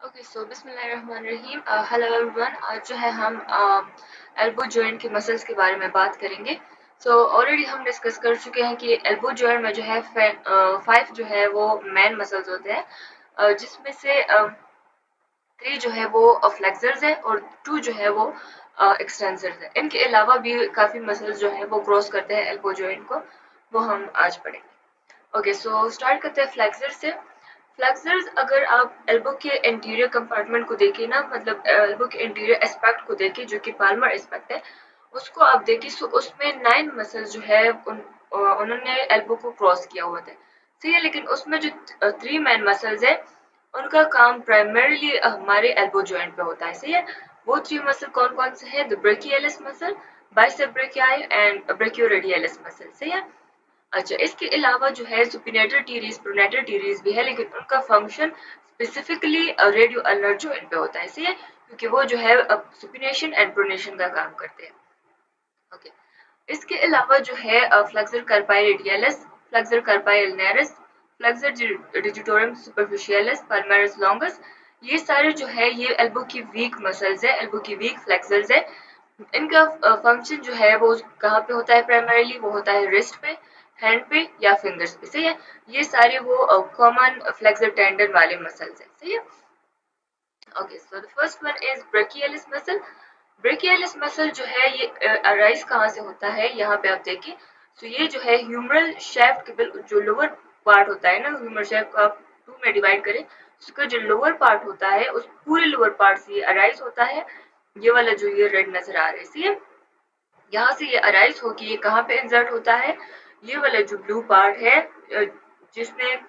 Okay so बिस्मिल्लाहिर्रहमानिर्रहीम। Hello everyone. आज जो है हम एल्बो जॉइंट के मसल्स के बारे में बात करेंगे। ऑलरेडी हम डिस्कस कर चुके हैं कि एल्बो जॉइंट में जो है 5 जो है वो मेन मसल्स होते हैं, जिसमें से 3 जो है वो फ्लेक्सर्स है और 2 जो है वो एक्सटेंसर्स है। इनके अलावा भी काफ़ी मसल्स जो है वो क्रॉस करते हैं एल्बो जॉइंट को, वो हम आज पढ़ेंगे। ओके सो स्टार्ट करते हैं फ्लेक्सर से। फ्लेक्सर्स अगर आप एल्बो के इंटीरियर कंपार्टमेंट को देखें ना, मतलब एल्बो के इंटीरियर एस्पेक्ट को देखें जो कि पाल्मर एस्पेक्ट है, उसको आप देखिए तो उसमें 9 मसल्स जो है उन्होंने एल्बो को क्रॉस किया हुआ था। सही है, लेकिन उसमें जो 3 मेन मसल्स है उनका काम प्राइमरीली हमारे एल्बो जॉइंट पे होता है। सही है, वो 3 मसल कौन कौन से है? The brachialis muscle, bicep brachii and ब्रेकियोरेडियलिस muscle. सही है। अच्छा, इसके अलावा जो है सुपिनेटर टीरीज, प्रोनेटर टीरीज भी है, लेकिन उनका function specifically radio ulnar joint पे होता है। सही है, क्योंकि वो जो है सुपिनेशन एंड प्रोनेशन का काम करते हैं। ओके, इसके अलावा जो है flexor carpi radialis, flexor carpi ulnaris, flexor digitorum superficialis, palmaris longus, ये सारे जो है ये एल्बो की वीक मसल्स है, एल्बो की वीक फ्लेक्सर्स है। इनका फंक्शन जो है वो कहाँ पे होता है? प्राइमरीली वो होता है रिस्ट पे, हैंड पे या फिंगर्स पे। सही है, ये सारे वो कॉमन फ्लेक्सर टेंडन वाले मसल्स हैं। सही है। Okay so the first one is brachialis muscle. Brachialis muscle जो है ये अराइज कहाँ से होता है? यहाँ पे आप देखिए, तो ये जो है ह्यूमरल शेफ्ट के जो लोअर पार्ट होता है ना, ह्यूमरल शेफ्ट को आप 2 में डिवाइड करें, उसका जो लोअर पार्ट होता है उस पूरे लोअर पार्ट से ये अराइज होता है। ये वाला जो ये रेड नजर आ रहा है, सी है, यहाँ से ये अराइज होके ये कहाँ पे इंसर्ट होता है? ये वाला जो ब्लू पार्ट है, जिसमें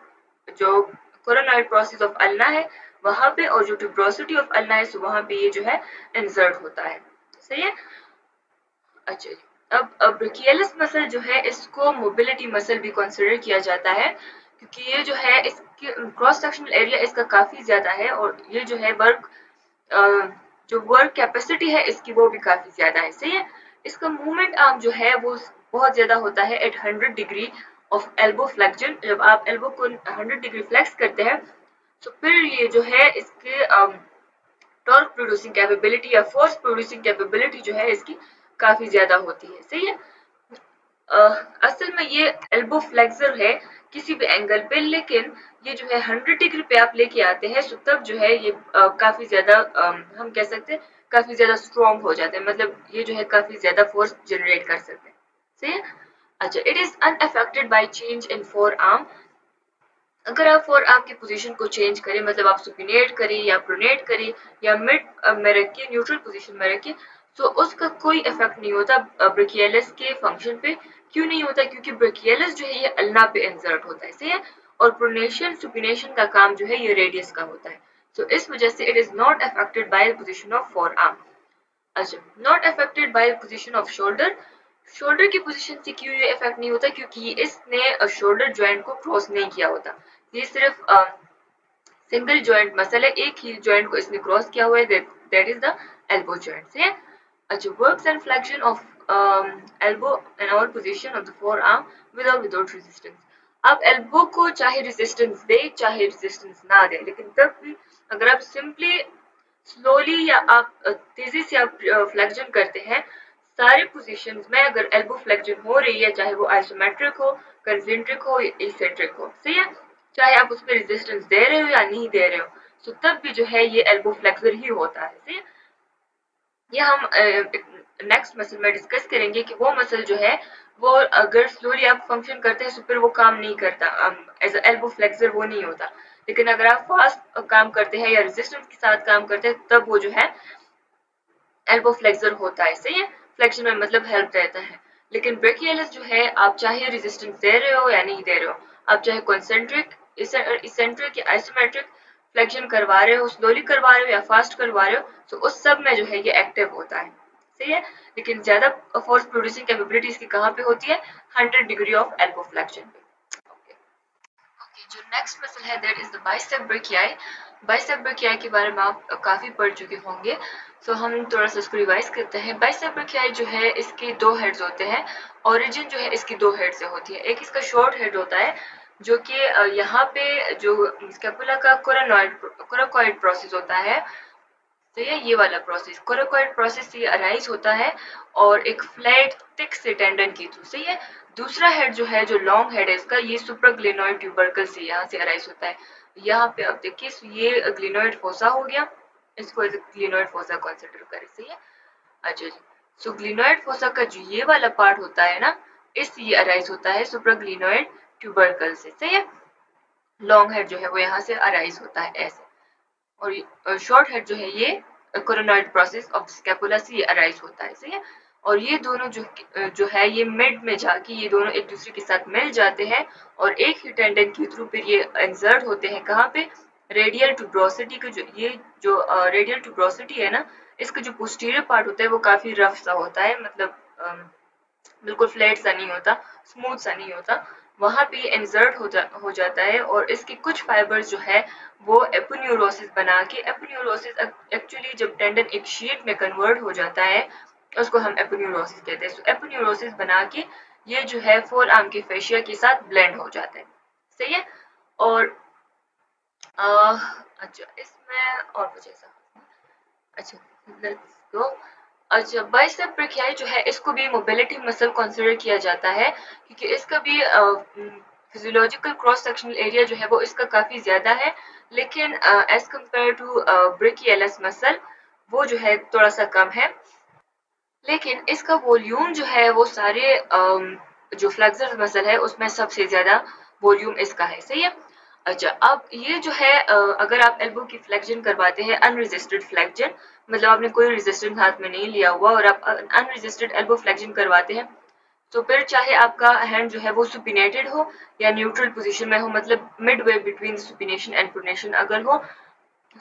जो कोरोनॉइड प्रोसेस ऑफ अल्ना है वहां पे, और जो ट्यूब्रोसिटी ऑफ अल्ना है सो वहां पे ये जो है इंसर्ट होता है। सही है। अच्छा जी, अब ब्रेकियलिस मसल जो है इसको मोबिलिटी मसल भी कंसिडर किया जाता है, क्योंकि ये जो है इसके क्रॉस सेक्शनल एरिया इसका काफी ज्यादा है, और ये जो है जो वर्क कैपेसिटी है इसकी वो भी काफी ज्यादा है। सही है, इसका मूवमेंट आर्म जो है वो बहुत ज्यादा होता है at 100 degree of elbow flexion. जब आप एल्बो को 100 डिग्री फ्लेक्स करते हैं तो फिर ये जो है इसके टॉर्क प्रोड्यूसिंग कैपेबिलिटी या फोर्स प्रोड्यूसिंग कैपेबिलिटी जो है इसकी काफी ज्यादा होती है। सही है। असल में ये एल्बो फ्लेक्सर है किसी भी एंगल पे, लेकिन ये जो है 100 डिग्री पे आप लेके आते हैं तो तब जो है ये काफी ज्यादा हम कह सकते हैं काफी ज्यादा स्ट्रॉन्ग हो जाते हैं, मतलब ये जो है काफी ज्यादा फोर्स जनरेट कर सकते हैं। सही है। अच्छा, it is unaffected by change in four arm. अगर आप फोर आर्म की पोजीशन को चेंज करें, मतलब आप सुपिनेट करें या प्रोनेट करें या मिड में रखिए, न्यूट्रल पोजीशन में रखिए, तो उसका कोई इफेक्ट नहीं होता ब्रेकियलिस के फंक्शन पे। क्यों नहीं होता? क्योंकि ब्रेकियलिस जो है ये अल्ना पे इंसर्ट होता है। सही है, और प्रोनेशन सुपिनेशन का काम जो है ये रेडियस का होता है। तो इस वजह से it is not affected by position of forearm. अच्छा, not affected by position of shoulder. Shoulder की पोजीशन से क्यों ये इफेक्ट नहीं होता? क्योंकि इसने शोल्डर ज्वाइंट को क्रॉस नहीं किया होता। ये सिर्फ सिंगल जॉइंट मसल है, एक ही जॉइंट को इसने क्रॉस किया हुआ है, that is the elbow joint. से अच्छा, works and flexion of elbow in our position of the forearm with और विदाउट रेजिस्टेंस। आप एल्बो को चाहे रेजिस्टेंस दे चाहे रेजिस्टेंस ना दे, लेकिन तब भी अगर आप सिंपली स्लोली या आप तेजी से आप फ्लेक्शन करते हैं, सारे पोजीशंस में अगर एल्बो फ्लेक्शन हो रही है, चाहे वो आइसोमेट्रिक हो, कंसेंट्रिक हो या इसेंट्रिक हो, सही है, चाहे आप उस पर रेजिस्टेंस दे रहे हो या नहीं दे रहे हो, तो तब भी जो है ये एल्बो फ्लेक्सर ही होता है। सही है। ये हम नेक्स्ट मसल में डिस्कस करेंगे कि वो मसल जो है वो अगर स्लोली आप फंक्शन करते हैं तो फिर वो काम नहीं करता, एज एल्बो फ्लेक्सर वो नहीं होता। लेकिन अगर आप फास्ट काम करते हैं या रेजिस्टेंस के साथ काम करते हैं तब वो जो है एल्बो फ्लेक्सर होता है। सही है, फ्लेक्शन में मतलब हेल्प रहता है। लेकिन ब्रेकियलिस जो है आप चाहे रेजिस्टेंस दे रहे हो या नहीं दे रहे हो, आप चाहे कॉन्सेंट्रिक, इसेंट्रिक या आइसोमेट्रिक फ्लेक्शन करवा रहे हो, स्लोली करवा रहे हो या फास्ट करवा रहे हो, तो उस सब में जो है ये एक्टिव होता है। सही है, लेकिन ज्यादा फोर्स प्रोड्यूसिंग कैपेबिलिटी इसकी कहाँ पे होती है? 100 डिग्री ऑफ एल्बो फ्लेक्शन पे। ओके, जो नेक्स्ट मसल है that is the bicep brachii. Bicep brachii के बारे में आप काफी पढ़ चुके होंगे, तो हम थोड़ा सा इसको रिवाइज करते हैं। बाइसेप ब्रेकियाई जो है इसके 2 हेड्स होते हैं। ओरिजिन जो है इसकी 2 हेड से होती है, एक इसका शॉर्ट हेड होता है जो कि यहाँ पे जो स्कैपुला का कोराकॉइड प्रोसेस होता है, तो ये वाला प्रोसेस कोराकॉइड प्रोसेस से अराइज होता है और एक फ्लैट थिक से टेंडन के थ्रू। सही है। दूसरा हेड जो है, जो लॉन्ग हेड है इसका, ये सुप्राग्लिनोइड ट्यूबरकल से यहाँ से अराइज होता है। यहाँ पे आप देखिए, ये ग्लिनोइड फोसा हो गया, इसको ग्लिनोइड फोसा कंसिडर करें। सही है। अच्छा जी। सो ग्लिनोइड फोसा का जो ये वाला पार्ट होता है ना, इससे ये अराइज होता है सुप्राग्लिनोइड ट्यूबरकल से। सही है। लॉन्ग हेड जो है वो यहाँ से अराइज होता है ऐसे, और शॉर्ट हेड जो है ये कोरोनॉइड प्रोसेस ऑफ स्कैपुला से ये अराइज होता है। सही है। और ये दोनों जो है ये मिड में जाके ये दोनों एक दूसरे के साथ मिल जाते हैं और एक ही टेंडन के थ्रू फिर ये इंसर्ट होते हैं। कहाँ पे? रेडियल ट्यूब्रोसिटी का जो रेडियल ट्यूब्रोसिटी है ना, इसका जो पोस्टीरियर पार्ट होता है वो काफी रफ सा होता है, मतलब बिल्कुल फ्लैट सा नहीं होता, स्मूथ सा नहीं होता। वहां पे इंसर्ट हो जाता है और इसके कुछ फाइबर्स जो है वो एपोन्यूरोसिस बना के, एपोन्यूरोसिस एक्चुअली जब टेंडन एक शीट में कन्वर्ट हो जाता है उसको हम एपोन्यूरोसिस कहते हैं। तो एपोन्यूरोसिस बना के ये जो है फोर आर्म के फेशिया के साथ ब्लेंड हो जाता है। सही है। और अच्छा, इसमें और कुछ ऐसा, अच्छा लेट्स गो। अच्छा, बाइसेप ब्रेकियाई जो है इसको भी मोबिलिटी मसल कंसीडर किया जाता है, क्योंकि इसका भी फिजियोलॉजिकल क्रॉस सेक्शनल एरिया जो है वो इसका काफी ज्यादा है, लेकिन as compare to brachialis muscle वो जो है थोड़ा सा कम है। लेकिन इसका वॉल्यूम जो है वो सारे जो फ्लेक्सर मसल है उसमें सबसे ज्यादा वॉल्यूम इसका है। सही है। अच्छा, अब ये जो है अगर आप एल्बो की फ्लेक्शन करवाते हैं, अनरेजिस्टेड फ्लेक्शन, मतलब आपने कोई रेजिस्टेंस हाथ में नहीं लिया हुआ और आप अनरेजिस्टेड एल्बो फ्लेक्शन करवाते हैं, तो फिर चाहे आपका हैंड जो है वो सुपिनेटेड हो या न्यूट्रल पोजीशन में हो, मतलब mid way between supination and pronation अगर हो,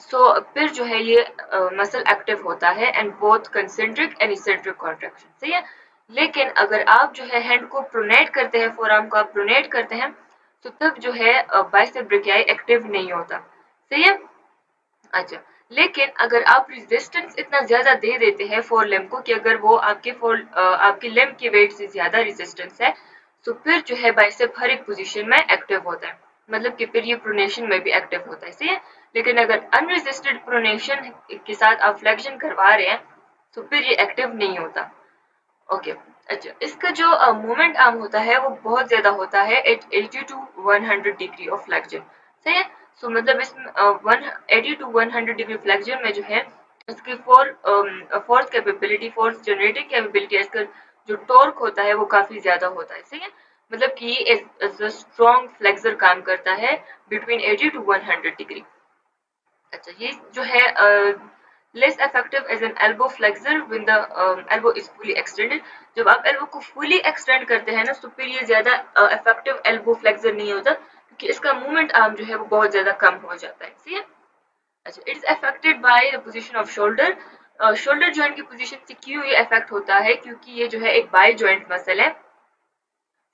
सो फिर जो है ये मसल एक्टिव होता है and both concentric and eccentric contraction. सही है। लेकिन अगर आप जो है हैंड को प्रोनेट करते हैं, फोर आर्म को आप प्रोनेट करते हैं, तो तब जो है बाइसेप ब्रेकियाई एक्टिव नहीं होता। सही है। अच्छा, लेकिन अगर आप रेजिस्टेंस इतना ज्यादा दे देते हैं फोर लिम्ब को कि अगर वो आपके लिम्ब के वेट से ज्यादा रेजिस्टेंस है, तो फिर जो है बाइसेप हर एक पोजीशन में एक्टिव होता है, मतलब कि फिर ये प्रोनेशन में भी एक्टिव होता है। सही है। लेकिन अगर अनरेजिस्टेड प्रोनेशन के साथ आप फ्लेक्शन करवा रहे हैं तो फिर ये एक्टिव नहीं होता। ओके। अच्छा, इसका जो मोमेंट आर्म होता है वो बहुत ज्यादा होता है, 80 टू 100 डिग्री ऑफ फ्लेक्शन। सही है। सो मतलब इसमें 80 टू 100 डिग्री फ्लेक्शन में जो है इसकी force capability, force generating capability, इसका जो टॉर्क होता है वो काफी ज्यादा होता है। सही है। मतलब कि ये स्ट्रॉन्ग फ्लेक्सर काम करता है बिटवीन 80 टू 100 डिग्री। अच्छा, ये जो है less effective as an elbow flexor when the elbow is fully extended. जब आप एल्बो को फुली एक्सटेंड करते हैं ना, तो फिर ये ज्यादा इफेक्टिव एल्बो फ्लेक्सर नहीं होता, क्योंकि इसका मूवमेंट आर्म जो है वो बहुत ज्यादा कम हो जाता है। सही है। अच्छा, it is affected by the position of shoulder. Shoulder joint की पोजीशन से क्यों ये अफेक्ट होता है? क्योंकि ये जो है एक बाई जॉइंट मसल है,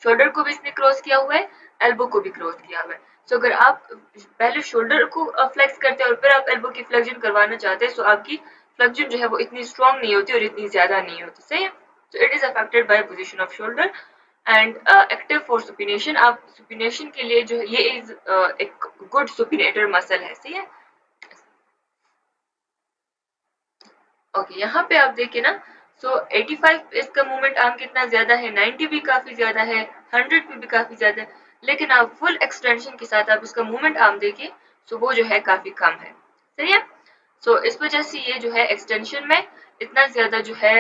शोल्डर को भी इसने क्रॉस किया हुआ है, एल्बो को भी क्रॉस किया हुआ है। सो अगर आप पहले शोल्डर को फ्लेक्स करते हैं और फिर आप एल्बो की फ्लेक्शन करवाना चाहते हैं, तो आपकी फ्लेक्शन जो है वो इतनी स्ट्रॉन्ग नहीं होती और इतनी ज्यादा नहीं होती। सही है। So it is affected by position of shoulder and active for supination. आप सुपिनेशन के लिए जो है ये इज एक गुड सुपिनेटर मसल है। सही है। ओके, यहाँ पे आप देखिए ना, सो 85 इसका मूवमेंट आर्म कितना ज्यादा है, 90 भी काफी ज्यादा है, 100 भी काफी ज्यादा है, लेकिन आप फुल एक्सटेंशन के साथ आप इसका मूवमेंट आर्म देखिए, सो वो जो है काफी कम है। सही है। सो इस वजह से ये जो है एक्सटेंशन में इतना ज्यादा जो है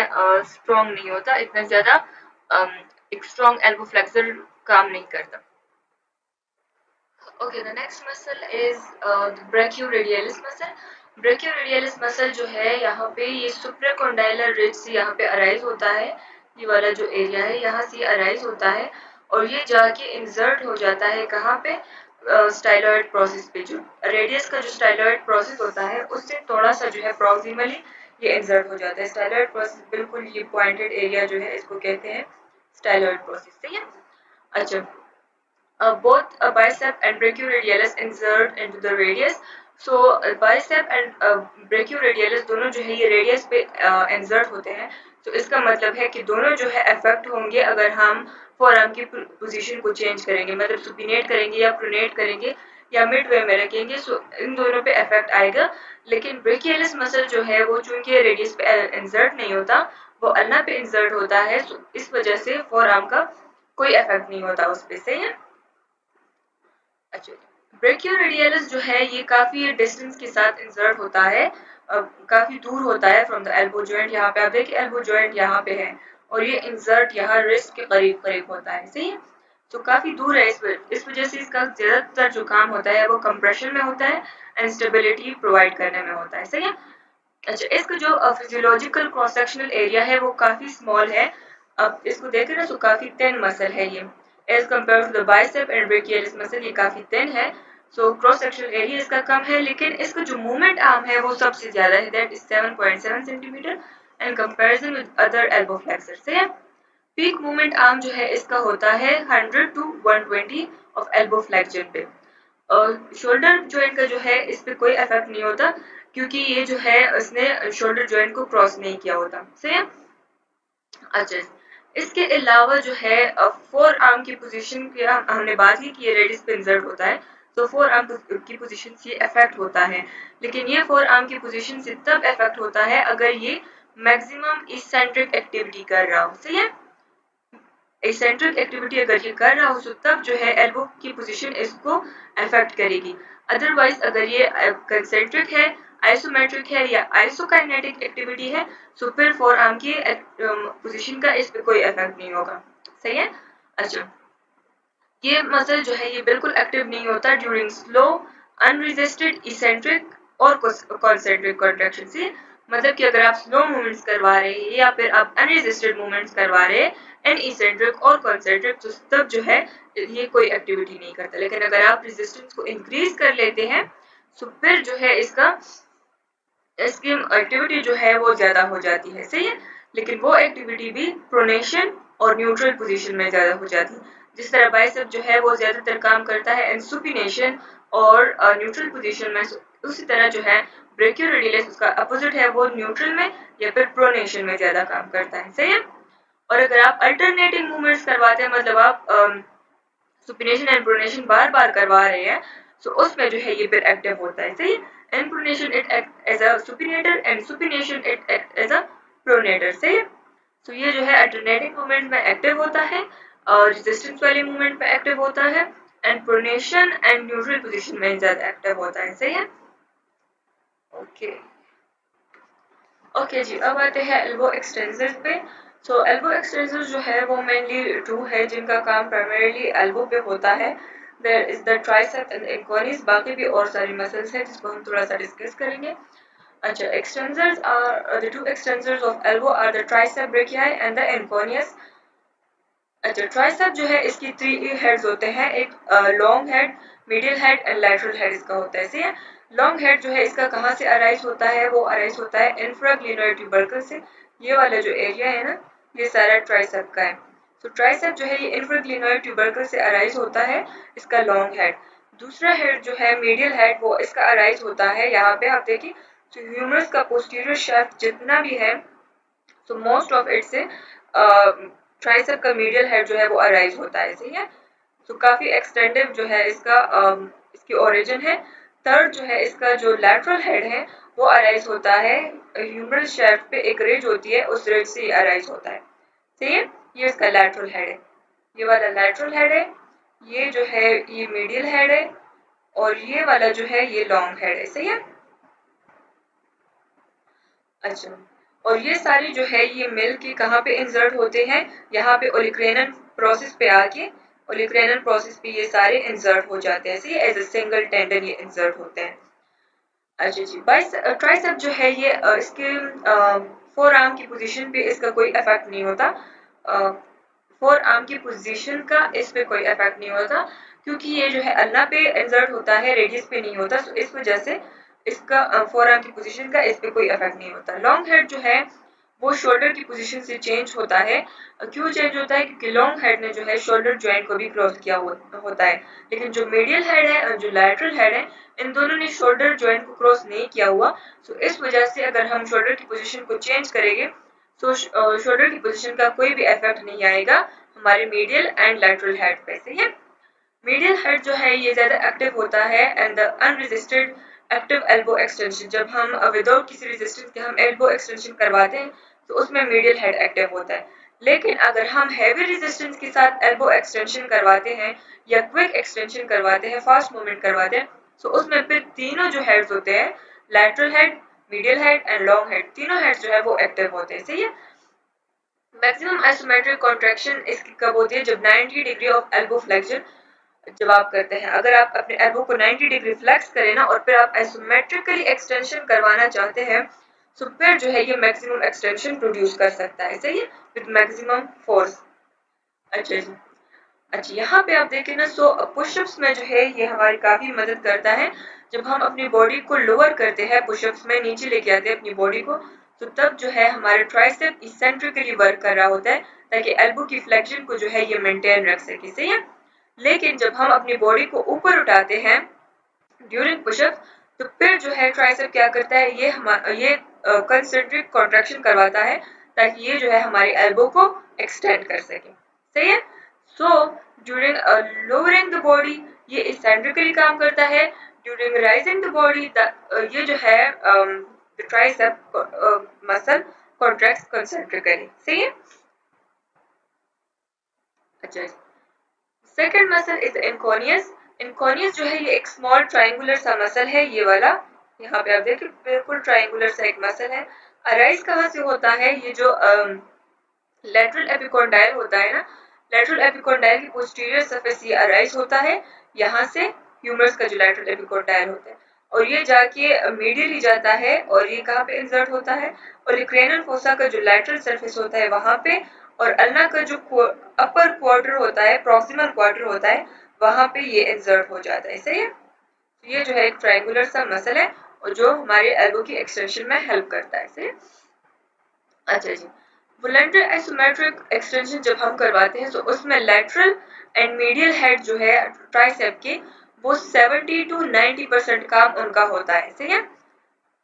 स्ट्रॉन्ग नहीं होता, इतना ज्यादा एक स्ट्रॉन्ग एल्बो फ्लेक्सर काम नहीं करता। Okay, the next muscle is the brachioradialis muscle. Brachioradialis muscle जो है यहाँ पे ये supracondylar ridge से यहाँ पे अराइज होता है, ये वाला जो एरिया है यहाँ से अराइज होता है और ये जाके इंसर्ट हो जाता है कहाँ पे? स्टाइलॉइड प्रोसेस पे। जो रेडियस का जो स्टाइलॉइड प्रोसेस होता है उससे थोड़ा सा जो है प्रॉक्सिमली ये इंसर्ट हो जाता है। स्टाइलॉइड प्रोसेस बिल्कुल ये पॉइंटेड एरिया जो है इसको कहते हैं स्टाइलॉइड प्रोसेस। सही है। अच्छा, both a bicep and brachioradialis insert into the radius. So bicep and brachioradialis दोनों जो है ये रेडियस पे इंसर्ट होते हैं। तो इसका मतलब है कि दोनों जो है अफेक्ट होंगे अगर हम फोर आर्म की पोजीशन को चेंज करेंगे, मतलब सुपिनेट करेंगे या प्रोनेट करेंगे या मिड वे में रखेंगे, सो इन दोनों पे इफेक्ट आएगा। लेकिन ब्रेकियलिस मसल जो है वो चूंकि रेडियस पे इंसर्ट नहीं होता, वो अल्ना पे इंसर्ट होता है, सो इस वजह से फोर आर्म का कोई इफेक्ट नहीं होता उस पे। सही है। अच्छा, ब्रेकियोरेडियलिस जो है ये काफी डिस्टेंस के साथ इंसर्ट होता है, काफी दूर होता है फ्रॉम द एल्बो जॉइंट। यहाँ पे आप देखिए एल्बो जॉइंट यहाँ पे है और ये इंसर्ट यहाँ रिस्ट के करीब करीब होता है। सही है। तो काफी दूर है, इस वजह से इसका ज्यादातर जो काम होता है वो कंप्रेशन में होता है एंड स्टेबिलिटी प्रोवाइड करने में होता है। सही है। अच्छा, इसका जो फिजियोलॉजिकल क्रॉस सेक्शनल एरिया है वो काफी स्मॉल है। अब इसको देखें ना तो काफी थिन मसल है ये, as compare to the bicep and brachialis muscle, ये काफी थिन है। सो क्रॉस सेक्शनल एरिया इसका कम है, लेकिन इसका जो मूवमेंट आर्म है वो सबसे ज्यादा है, that is 7.7 centimetre in comparison with other elbow flexor से। पीक मूवमेंट आर्म जो है इसका होता है 100 to 120 ऑफ एल्बो फ्लेक्शन पे। शोल्डर जॉइंट का जो है इस पे कोई इफेक्ट नहीं होता, क्योंकि ये जो है उसने शोल्डर जॉइंट को क्रॉस नहीं किया होता। सही। अच्छा, इसके अलावा जो है फोर आर्म की पोजीशन की हमने बात की कि ये रेडियस पे इंसर्ट होता है, तो फोर आर्म की पोजीशन से इफेक्ट होता है। लेकिन ये फोर आर्म की पोजीशन से तब इफेक्ट होता है अगर ये मैक्सिमम इसेंट्रिक एक्टिविटी कर रहा हो। सही है। एसेंट्रिक एक्टिविटी अगर ये कर रहा हो तो तब जो है एल्बो की पोजीशन इसको अफेक्ट करेगी। अदरवाइज अगर ये कंसेंट्रिक है, आइसोमेट्रिक है या आइसोकाइनेटिक एक्टिविटी है, तो फिर फोर आर्म की पोजीशन का इस पे कोई इफेक्ट नहीं होगा। सही है। अच्छा, ये मसल जो है ये बिल्कुल एक्टिव नहीं होता ड्यूरिंग स्लो अनरेजिस्टेड इसेंट्रिक और कॉन्सेंट्रिक कॉन्ट्रैक्शन से। मतलब कि अगर आप स्लो मूवमेंट्स करवा रहे हैं या फिर आप अनरेजिस्टेड मूवमेंट्स करवा रहे हैं एंड इसेंट्रिक और कॉन्सेंट्रिक, तो तब जो है ये कोई एक्टिविटी नहीं करता। लेकिन अगर आप रेजिस्टेंस को इंक्रीज कर लेते हैं तो फिर जो है इसकी एक्टिविटी जो है वो ज्यादा हो जाती है। सही है। लेकिन वो एक्टिविटी भी प्रोनेशन और न्यूट्रल पोजीशन में ज्यादा हो जाती है। जिस तरह बाइसेप जो है वो ज्यादातर काम करता है इन सुपिनेशन और न्यूट्रल पोजीशन में, उसी तरह जो है ब्रेकियोरेडियलिस उसका अपोजिट है, वो न्यूट्रल में या फिर प्रोनेशन में ज्यादा काम करता है। सही है। और अगर आप अल्टरनेटिंग मूवमेंट्स करवाते हैं, मतलब आप सुपिनेशन एंड प्रोनेशन बार बार करवा रहे हैं, तो उसमें जो है ये फिर एक्टिव होता है। सही। And pronation it act as a supinator and supination it act as a pronator. सही। तो ये जो है अल्टरनेटिंग मूवमेंट में एक्टिव होता है और रेजिस्टेंस वाले मूवमेंट में एक्टिव होता है and pronation and neutral position में ज्यादा एक्टिव होता है। सही है। ओके जी, अब आते हैं एल्बो एक्सटेंसर पे। तो एल्बो एक्सटेंसर जो है वो मेनली टू है जिनका काम प्राइमरीली एल्बो पे होता है। There is the tricep and anconeus, बाकी भी और सारी मसल्स हैं जिसको हम थोड़ा सा डिस्कस करेंगे। अच्छा, extensors are the two extensors of elbow are the tricep brachii and the anconeus. अच्छा, ट्राइसेप जो है इसकी 3 हेड्स होते हैं, एक long head, medial head and lateral head इसका होता है। सही है। लॉन्ग हेड जो है इसका कहाँ से अराइज होता है, वो अराइज होता है इंफ्राग्लिनोइड ट्यूबरकल से। ये वाला जो एरिया है ना, ये सारा ट्राइसेप का है। तो ट्राइसेप जो है ये इंफ्राग्लिनोइड ट्यूबरकल से अराइज होता है, इसका लॉन्ग हेड। दूसरा हेड जो है मीडियल हेड, वो इसका अराइज होता है यहाँ पे आप देखिए, तो ह्यूमरस का पोस्टीरियर शाफ्ट जितना भी है, तो मोस्ट ऑफ इट से ट्राइसेप का मीडियल हेड जो है वो अराइज होता है। सही है। तो काफी एक्सटेंडेड जो है इसका इसकी ओरिजिन है। थर्ड जो है इसका जो लैटरल हेड है वो अराइज होता है ह्यूमरल शाफ्ट पे, एक रिज होती है, उस रिज से अराइज होता है। सही है। ये इसका लैटरल हेड है, ये वाला लैटरल हेड है, ये जो है ये मीडियल हेड है और ये वाला जो है ये लॉन्ग हेड है। सही है। अच्छा, और ये सारी जो है ये मिल के कहाँ पे इंसर्ट होते हैं, यहाँ पे ओलिक्रेनन प्रोसेस पे आके, ओलिक्रेनन प्रोसेस पे ये सारे इंसर्ट हो जाते हैं। ऐसे एज अ सिंगल टेंडन ये इंसर्ट होते हैं। अच्छा जी, ट्राइसेप जो है ये इसके फोर आर्म की पोजीशन पे इसका कोई इफेक्ट नहीं होता। फोर आर्म की पोजीशन का इस पे कोई इफेक्ट नहीं होता, क्योंकि ये जो है अल्ना पे इंसर्ट होता है, रेडियस पे नहीं होता, तो इस वजह से इसका फोर आर्म की पोजीशन का इस पे कोई इफेक्ट नहीं होता। लॉन्ग हेड जो है वो शोल्डर की पोजीशन से चेंज होता है। क्यों चेंज होता है? क्योंकि लॉन्ग हेड ने जो है शोल्डर जॉइंट को भी क्रॉस किया होता है, लेकिन जो मीडियल हेड है और जो लैटरल हेड है, इन दोनों ने शोल्डर जॉइंट को क्रॉस नहीं किया हुआ। तो इस वजह से अगर हम शोल्डर की पोजीशन को चेंज करेंगे सो शोल्डर की पोजीशन का कोई भी इफेक्ट नहीं आएगा हमारे मीडियल एंड लैटरल हेड पे। सही है। मीडियल हेड जो है ये ज्यादा एक्टिव होता है and the unresisted active elbow extension, जब हम विदाउट किसी रेजिस्टेंस के हम एल्बो एक्सटेंशन करवाते हैं तो उसमें मीडियल हेड एक्टिव होता है। लेकिन अगर हम हैवी रेजिस्टेंस के साथ एल्बो एक्सटेंशन करवाते हैं या क्विक एक्सटेंशन करवाते हैं, फास्ट मूवमेंट करवाते हैं, तो उसमें फिर तीनों जो हेड्स होते हैं, lateral head, medial head and long head, तीनों हेड्स जो है वो एक्टिव होते हैं। सही है। मैक्सिमम आइसोमेट्रिक कॉन्ट्रैक्शन इसकी कब होती है? जब 90 डिग्री ऑफ एल्बो फ्लेक्शन जब आप करते हैं, अगर आप अपने एल्बो को 90 डिग्री फ्लेक्स करें ना और फिर आप आइसोमेट्रिकली एक्सटेंशन करवाना चाहते हैं, तो फिर जो है ये मैक्सिमम एक्सटेंशन प्रोड्यूस कर सकता है। सही है, विद मैक्सिमम फोर्स। अच्छा जी। अच्छा, यहाँ पे आप देखें ना, सो पुशअप्स में जो है ये हमारी काफी मदद करता है। जब हम अपनी बॉडी को लोअर करते हैं, पुशअप्स में नीचे लेके आते हैं अपनी बॉडी को, तो तब जो है हमारे ट्राइसेप इसेंट्रिकली वर्क कर रहा होता है ताकि एल्बो की फ्लेक्शन को जो है ये मेंटेन रख सके। सही है। लेकिन जब हम अपनी बॉडी को ऊपर उठाते हैं ड्यूरिंग पुशअप, तो फिर जो है ट्राइसेप क्या करता है, ये कंसेंट्रिक कॉन्ट्रैक्शन करवाता है ताकि ये जो है हमारी एल्बो को एक्सटेंड कर सके। सही है। So during lowering the body ये इसेंट्रिकली काम करता है, ड्यूरिंग राइजिंग द बॉडी ये जो है the tricep muscle contracts concentrically. सही है। अच्छा, सेकेंड मसल इज इनकोनियस। इनकोनियस जो है ये एक स्मॉल ट्राइंगुलर सा मसल है, ये वाला यहाँ पे आप देखिए बिल्कुल ट्राइंगुलर सा एक मसल है। अराइज कहाँ से होता है? ये जो लेटरल एपिकोंडाइल होता है ना, लेटरल एपिकोंडाइल की पोस्टीरियर सरफेस ये अराइज होता है यहाँ से, ह्यूमरस का जो लेटरल एपिकोंडाइल होता है, और ये जाके मीडियली जाता है और ये कहाँ पे इंसर्ट होता है, और ये क्रेनल फोसा का जो लेटरल सरफेस होता है वहां पे, और अल्ना का जो अपर क्वार्टर होता है, प्रॉक्सिमल क्वार्टर होता है, वहां पे ये इंसर्ट हो जाता है। सही है। तो ये जो है एक ट्रायंगुलर सा मसल है और जो हमारे एल्बो की एक्सटेंशन में हेल्प करता है। सही। अच्छा जी। वोलेंट्री आइसोमेट्रिक एक्सटेंशन जब हम करवाते हैं तो उसमें लेटरल एंड मीडियल हेड जो है ट्राइसेप के, वो 70 to 90% काम उनका होता है। सही है।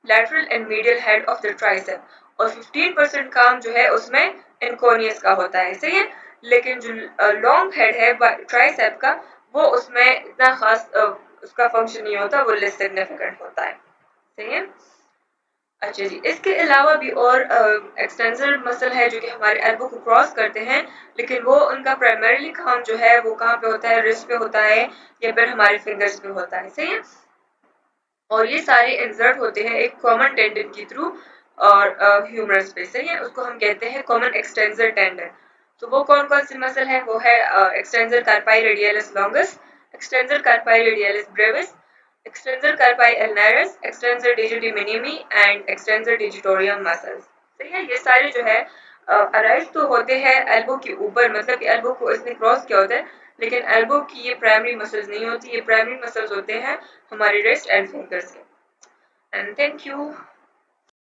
lateral and medial head of the tricep, और 15% काम जो है उसमें इनकोनियस का होता है। सही है। लेकिन जो लॉन्ग हेड है ट्राइसेप का, वो उसमें इतना खास उसका फंक्शन नहीं होता, वो लेस सिग्निफिकेंट होता है। सही है। अच्छा जी, इसके अलावा भी और एक्सटेंसर मसल है जो कि हमारे एल्बो को क्रॉस करते हैं, लेकिन वो उनका प्राइमरीली काम जो है वो कहाँ पे होता है? रिस्ट पे होता है या फिर हमारे फिंगर्स पे होता है। सही है। और ये सारे इंसर्ट होते हैं एक कॉमन टेंडन के थ्रू और ह्यूमरस पे। सही है। उसको हम कहते हैं कॉमन एक्सटेंसर टेंडन। तो वो कौन कौन सी मसल है? वो है extensor carpi radialis longus, extensor carpi radialis brevis, extensor carpi ulnaris, extensor digiti minimi and extensor digitorum muscles. सही है। ये सारे जो है अराइज तो होते हैं एल्बो के ऊपर, मतलब कि एल्बो को इसने क्रॉस किया होता है, लेकिन एल्बो की ये प्राइमरी मसल्स नहीं होती, ये प्राइमरी मसल्स होते हैं हमारे रिस्ट एंड फिंगर्स के। And thank you.